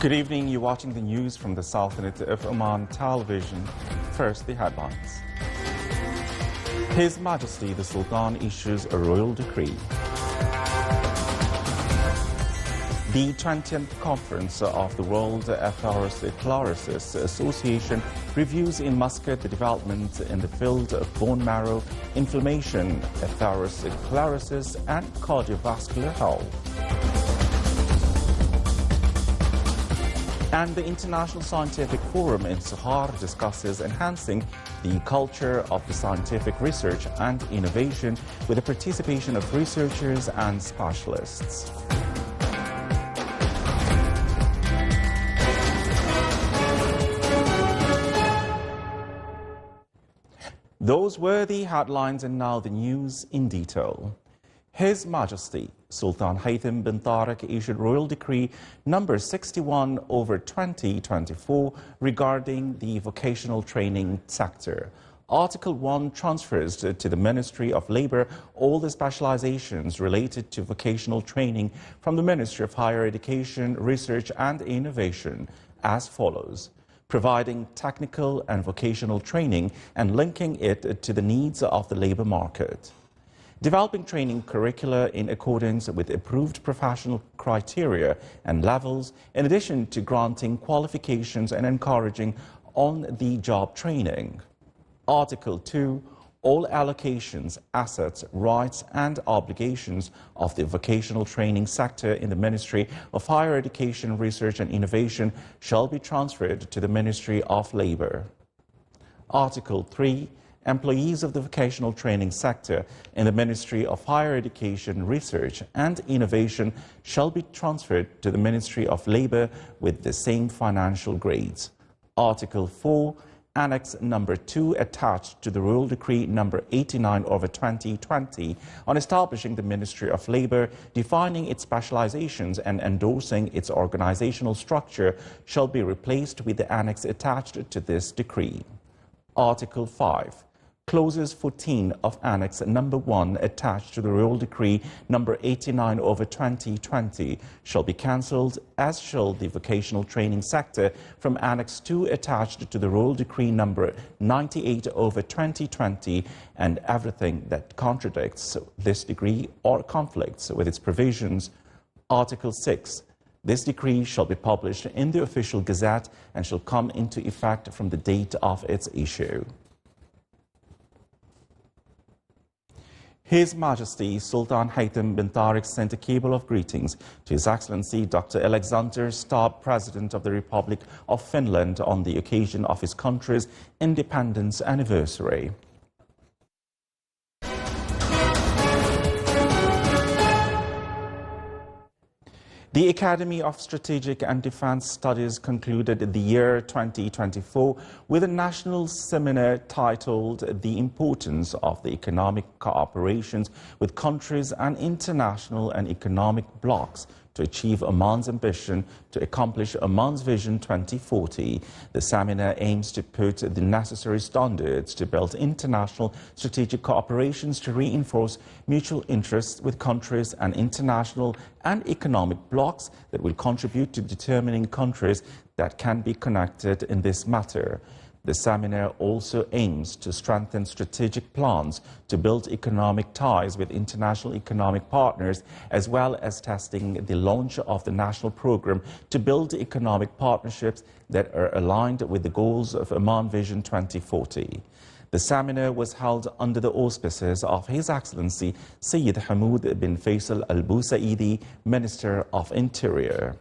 Good evening. You're watching the news from the Sultanate of Oman television. First, the headlines. His Majesty the Sultan issues a royal decree. The 20th Conference of the World Atherosclerosis Association reviews in Muscat the development in the field of bone marrow, inflammation, atherosclerosis and cardiovascular health. And the International Scientific Forum in Sahar discusses enhancing the culture of the scientific research and innovation with the participation of researchers and specialists. Those were the headlines, and now the news in detail. His Majesty Sultan Haytham bin Tariq issued Royal Decree number 61/2024 regarding the vocational training sector. Article 1 transfers to the Ministry of Labour all the specializations related to vocational training from the Ministry of Higher Education, Research and Innovation as follows: providing technical and vocational training and linking it to the needs of the labour market. Developing training curricula in accordance with approved professional criteria and levels, in addition to granting qualifications and encouraging on-the-job training. Article 2. All allocations, assets, rights and obligations of the vocational training sector in the Ministry of Higher Education, Research and Innovation shall be transferred to the Ministry of Labour. Article 3. Employees of the vocational training sector in the Ministry of Higher Education, Research and Innovation shall be transferred to the Ministry of Labour with the same financial grades. Article 4. Annex number 2 attached to the Royal Decree number 89/2020 on establishing the Ministry of Labour, defining its specializations and endorsing its organizational structure shall be replaced with the annex attached to this decree. Article 5. Clauses 14 of Annex number 1 attached to the Royal Decree number 89/2020 shall be cancelled, as shall the vocational training sector from Annex 2 attached to the Royal Decree number 98/2020 and everything that contradicts this decree or conflicts with its provisions. Article 6. This decree shall be published in the Official Gazette and shall come into effect from the date of its issue. His Majesty Sultan Haytham bin Tariq sent a cable of greetings to His Excellency Dr. Alexander Stubb, President of the Republic of Finland, on the occasion of his country's independence anniversary. The Academy of Strategic and Defense Studies concluded the year 2024 with a national seminar titled The Importance of the Economic Cooperations with Countries and International and Economic Blocs to Achieve Oman's Ambition to Accomplish Oman's Vision 2040. The seminar aims to put the necessary standards to build international strategic cooperations to reinforce mutual interests with countries and international and economic blocs that will contribute to determining countries that can be connected in this matter. The seminar also aims to strengthen strategic plans to build economic ties with international economic partners, as well as testing the launch of the national program to build economic partnerships that are aligned with the goals of Oman Vision 2040. The seminar was held under the auspices of His Excellency Sayyid Hamoud bin Faisal Al Busaidi, Minister of Interior.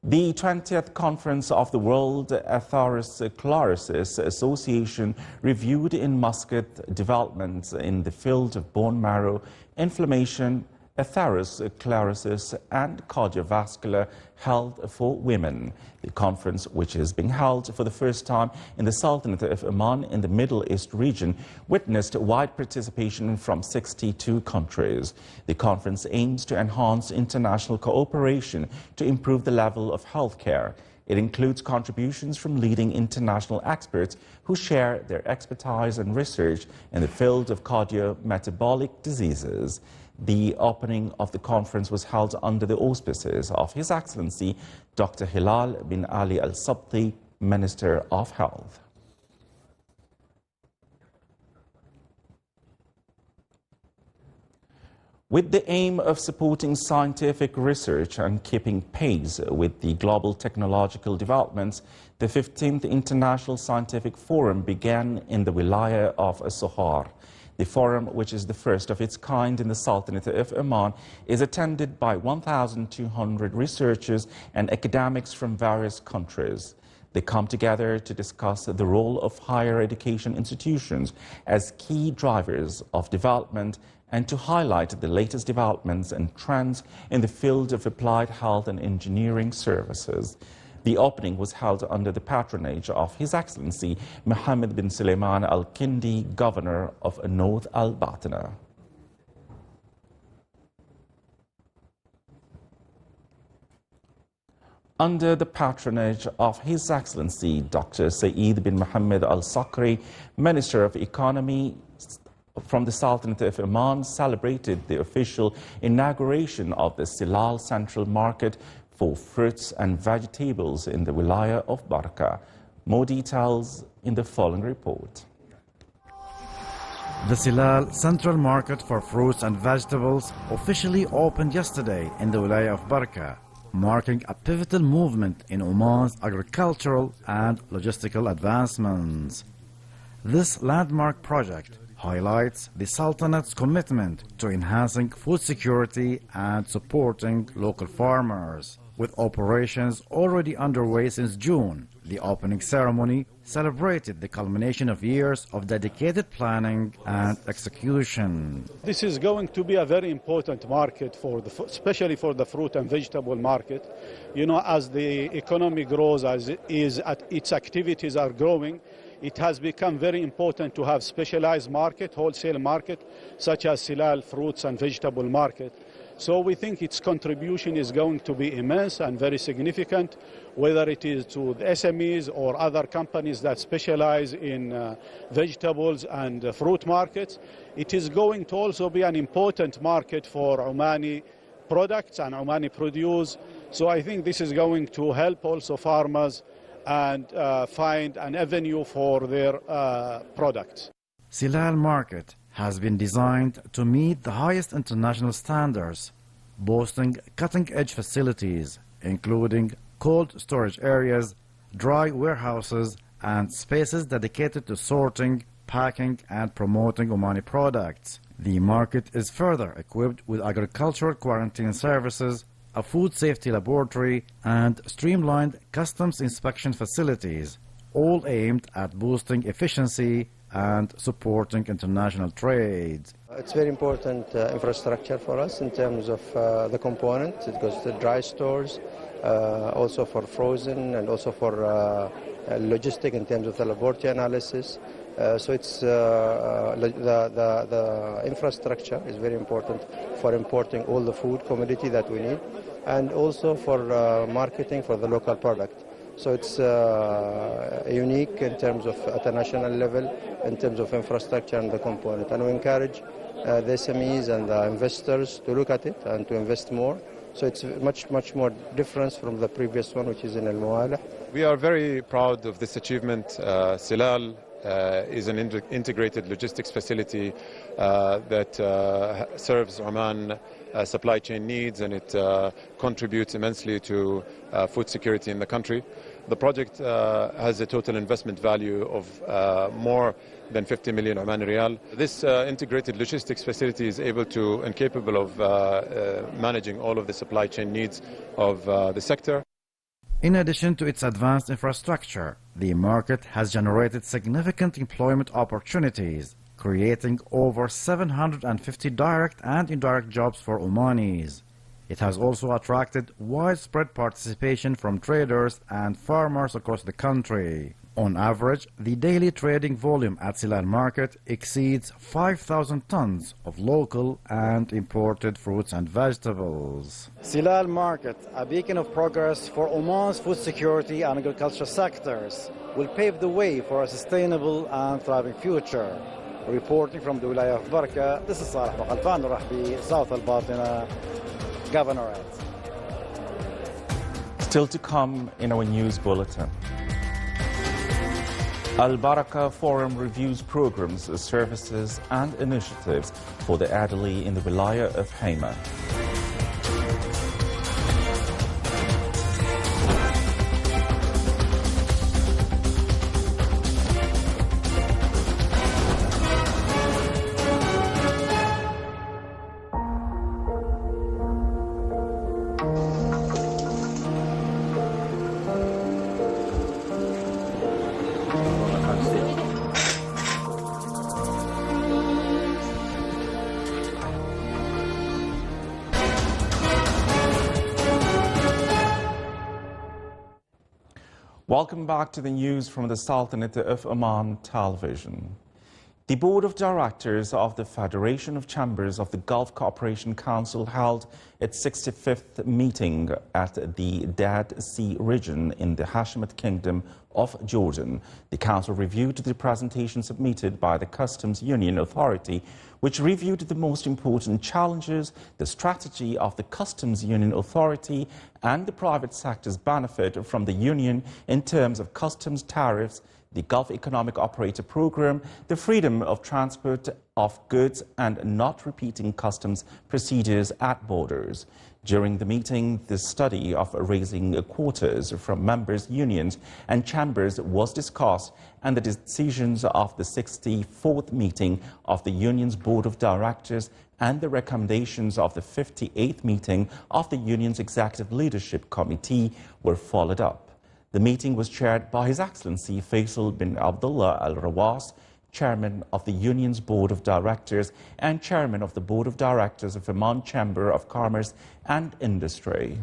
The 20th Conference of the World Atherosclerosis Association reviewed in Muscat developments in the field of bone marrow, inflammation, atherosclerosis and cardiovascular health for women. The conference, which is being held for the first time in the Sultanate of Oman in the Middle East region, witnessed wide participation from 62 countries. The conference aims to enhance international cooperation to improve the level of healthcare. It includes contributions from leading international experts who share their expertise and research in the field of cardiometabolic diseases. The opening of the conference was held under the auspices of His Excellency Dr. Hilal bin Ali Al Sabti, Minister of Health. With the aim of supporting scientific research and keeping pace with the global technological developments, the 15th International Scientific Forum began in the Wilaya of Sohar. The forum, which is the first of its kind in the Sultanate of Oman, is attended by 1,200 researchers and academics from various countries. They come together to discuss the role of higher education institutions as key drivers of development and to highlight the latest developments and trends in the field of applied health and engineering services. The opening was held under the patronage of His Excellency Mohammed bin Suleiman Al Kindi, Governor of North Al Batna. Under the patronage of His Excellency Dr. Saeed bin Mohammed Al Sakri, Minister of Economy from the Sultanate of Oman, celebrated the official inauguration of the Silal Central Market for fruits and vegetables in the Wilaya of Baraka. More details in the following report. The Silal Central Market for fruits and vegetables officially opened yesterday in the Wilaya of Baraka, marking a pivotal movement in Oman's agricultural and logistical advancements. This landmark project highlights the Sultanate's commitment to enhancing food security and supporting local farmers. With operations already underway since June, the opening ceremony celebrated the culmination of years of dedicated planning and execution. This is going to be a very important market, especially for the fruit and vegetable market. You know, as the economy grows, as its activities are growing, it has become very important to have specialized market, wholesale market, such as Silal fruits and vegetable market. So we think its contribution is going to be immense and very significant, whether it is to the SMEs or other companies that specialize in vegetables and fruit markets. It is going to also be an important market for Omani products and Omani produce. So I think this is going to help also farmers and find an avenue for their products. Silal Market has been designed to meet the highest international standards, boasting cutting-edge facilities, including cold storage areas, dry warehouses, and spaces dedicated to sorting, packing, and promoting Omani products. The market is further equipped with agricultural quarantine services, a food safety laboratory, and streamlined customs inspection facilities, all aimed at boosting efficiency and supporting international trade. It's very important infrastructure for us in terms of the components. It goes to dry stores, also for frozen, and also for logistic in terms of the laboratory analysis. So it's the infrastructure is very important for importing all the food commodity that we need, and also for marketing for the local product. So it's unique in terms of at a national level, in terms of infrastructure and the component. And we encourage the SMEs and the investors to look at it and to invest more. So it's much more different from the previous one, which is in Al Muwaleh. We are very proud of this achievement. Silal is an integrated logistics facility that serves Oman supply chain needs, and it contributes immensely to food security in the country. The project has a total investment value of more than 50 million Omani Riyal. This integrated logistics facility is able to and capable of managing all of the supply chain needs of the sector. In addition to its advanced infrastructure, the market has generated significant employment opportunities, creating over 750 direct and indirect jobs for Omanis. It has also attracted widespread participation from traders and farmers across the country. On average, the daily trading volume at Silal Market exceeds 5,000 tons of local and imported fruits and vegetables. Silal Market, a beacon of progress for Oman's food security and agriculture sectors, will pave the way for a sustainable and thriving future. reporting from the Wilaya of Baraka. This is Salih Bakalfan, Rahbi, South Al-Batina Governorate. Still to come in our news bulletin. Al-Baraka Forum reviews programs, services and initiatives for the elderly in the Wilaya of Haima. Welcome back to the news from the Sultanate of Oman television. The Board of Directors of the Federation of Chambers of the Gulf Cooperation Council held its 65th meeting at the Dead Sea region in the Hashemite Kingdom of Jordan. The Council reviewed the presentation submitted by the Customs Union Authority, which reviewed the most important challenges, the strategy of the Customs Union Authority, and the private sector's benefit from the Union in terms of customs tariffs, the Gulf Economic Operator Program, the freedom of transport of goods, and not repeating customs procedures at borders. During the meeting, the study of raising quotas from members' unions and chambers was discussed, and the decisions of the 64th meeting of the Union's Board of Directors and the recommendations of the 58th meeting of the Union's Executive Leadership Committee were followed up. The meeting was chaired by His Excellency Faisal bin Abdullah Al Rawas, Chairman of the Union's Board of Directors and Chairman of the Board of Directors of Oman Chamber of Commerce and Industry.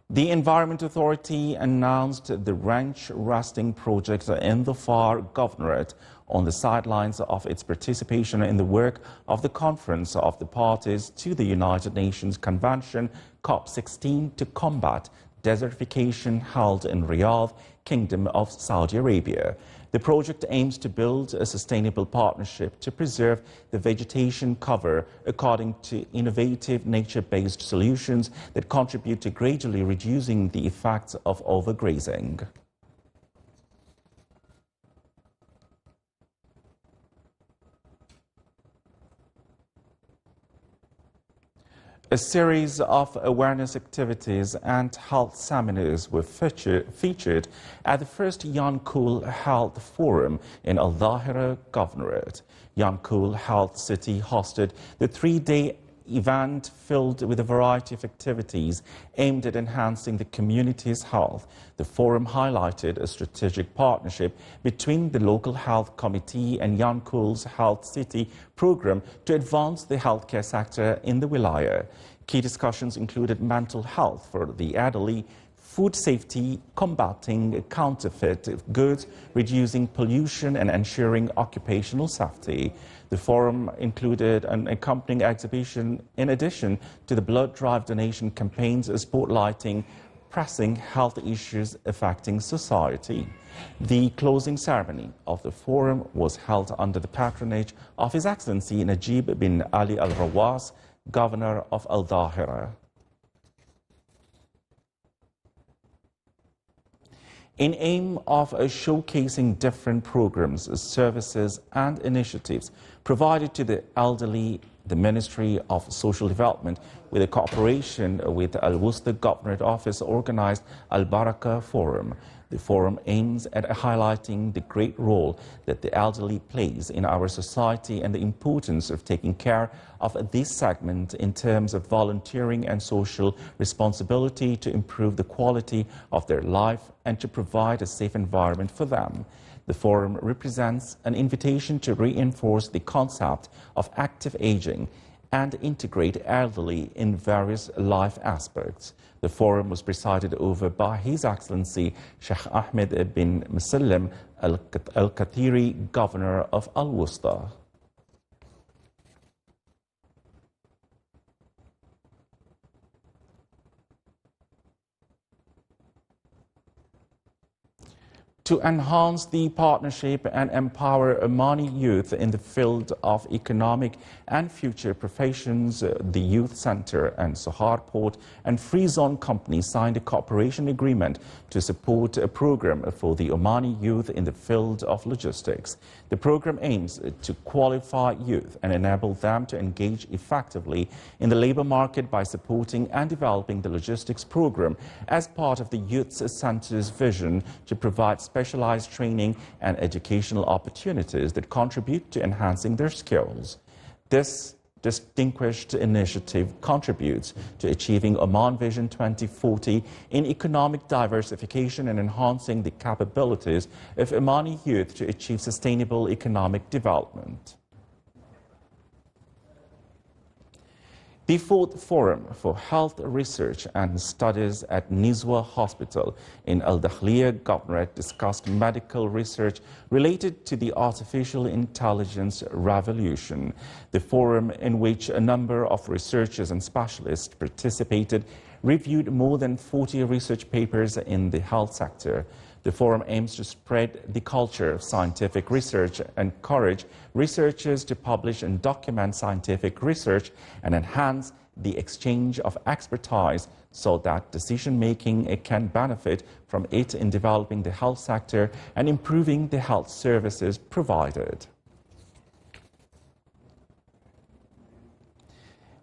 The Environment Authority announced the ranch resting project in the Far Governorate on the sidelines of its participation in the work of the Conference of the Parties to the United Nations Convention COP16 to combat desertification held in Riyadh, Kingdom of Saudi Arabia. The project aims to build a sustainable partnership to preserve the vegetation cover according to innovative nature-based solutions that contribute to gradually reducing the effects of overgrazing. A series of awareness activities and health seminars were featured at the first Yanqul Health Forum in Al-Dhahira Governorate. Yanqul Health City hosted the three-day event filled with a variety of activities aimed at enhancing the community's health. The forum highlighted a strategic partnership between the local health committee and Yanqul's Health City program to advance the healthcare sector in the Wilaya. Key discussions included mental health for the elderly, food safety, combating counterfeit goods, reducing pollution and ensuring occupational safety. The forum included an accompanying exhibition in addition to the blood drive donation campaigns spotlighting pressing health issues affecting society. The closing ceremony of the forum was held under the patronage of His Excellency Najib bin Ali Al Rawas, Governor of Al-Dhahira. In aim of showcasing different programs, services and initiatives provided to the elderly, the Ministry of Social Development, with a cooperation with Al-Wusta Governorate Office, organized Al-Baraka Forum. The forum aims at highlighting the great role that the elderly plays in our society and the importance of taking care of this segment in terms of volunteering and social responsibility to improve the quality of their life and to provide a safe environment for them. The forum represents an invitation to reinforce the concept of active aging and integrate elderly in various life aspects. The forum was presided over by His Excellency Sheikh Ahmed bin Musallam Al-Kathiri, Governor of Al-Wusta. To enhance the partnership and empower Omani youth in the field of economic and future professions, the Youth Center and Sohar Port and Free Zone Company signed a cooperation agreement to support a program for the Omani youth in the field of logistics. The program aims to qualify youth and enable them to engage effectively in the labor market by supporting and developing the logistics program as part of the Youth Center's vision to provide specialized training and educational opportunities that contribute to enhancing their skills. This distinguished initiative contributes to achieving Oman Vision 2040 in economic diversification and enhancing the capabilities of Omani youth to achieve sustainable economic development. The fourth Forum for Health Research and Studies at Nizwa Hospital in Al Dakhliya Governorate discussed medical research related to the artificial intelligence revolution. The forum, in which a number of researchers and specialists participated, reviewed more than 40 research papers in the health sector. The forum aims to spread the culture of scientific research, encourage researchers to publish and document scientific research, and enhance the exchange of expertise so that decision-making can benefit from it in developing the health sector and improving the health services provided.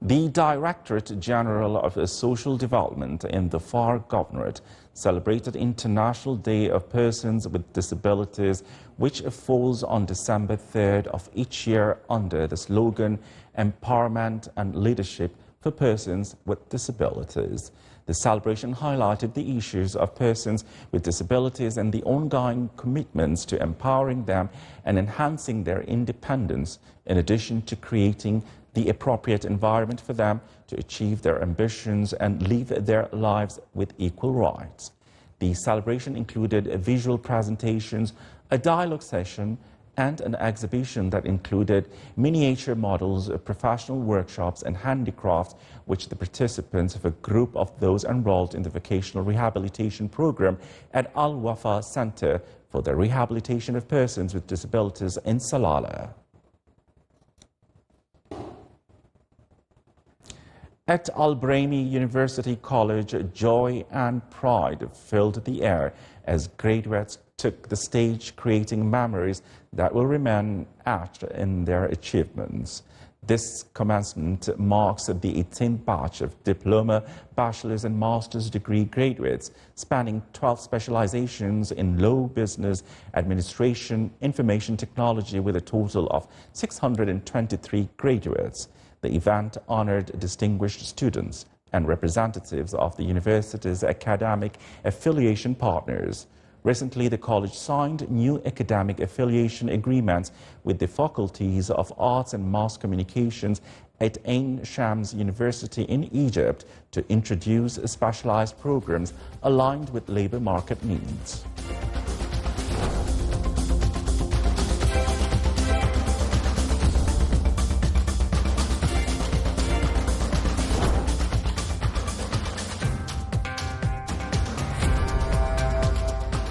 The Directorate General of Social Development in the Far Governorate celebrated International Day of Persons with Disabilities, which falls on December 3rd of each year under the slogan Empowerment and Leadership for Persons with Disabilities. The celebration highlighted the issues of persons with disabilities and the ongoing commitments to empowering them and enhancing their independence, in addition to creating the appropriate environment for them to achieve their ambitions and live their lives with equal rights. The celebration included visual presentations, a dialogue session, and an exhibition that included miniature models, professional workshops, and handicrafts, which the participants of a group of those enrolled in the vocational rehabilitation program at Al Wafa Center for the Rehabilitation of Persons with Disabilities in Silal. At Al Brahmi University College, joy and pride filled the air as graduates took the stage, creating memories that will remain etched in their achievements. This commencement marks the 18th batch of diploma, bachelor's and master's degree graduates spanning 12 specializations in law, business, administration, information technology, with a total of 623 graduates. The event honored distinguished students and representatives of the university's academic affiliation partners. Recently, the college signed new academic affiliation agreements with the faculties of Arts and Mass Communications at Ain Shams University in Egypt to introduce specialized programs aligned with labor market needs.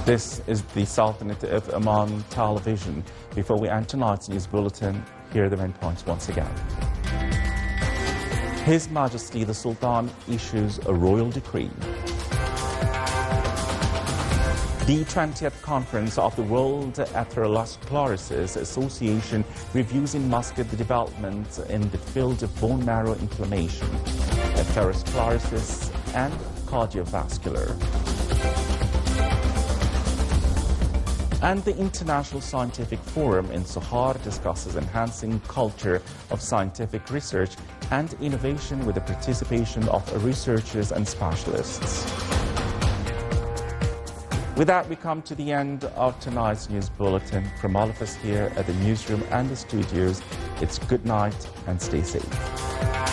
This is the Sultanate of Oman television. Before we end tonight's news bulletin, here are the main points once again. His Majesty the Sultan issues a royal decree. The 20th Conference of the World Atherosclerosis Association reviews in Muscat the developments in the field of bone marrow inflammation, atherosclerosis, and cardiovascular. And the International Scientific Forum in Sohar discusses enhancing culture of scientific research and innovation with the participation of researchers and specialists. With that, we come to the end of tonight's news bulletin. From all of us here at the newsroom and the studios, it's good night and stay safe.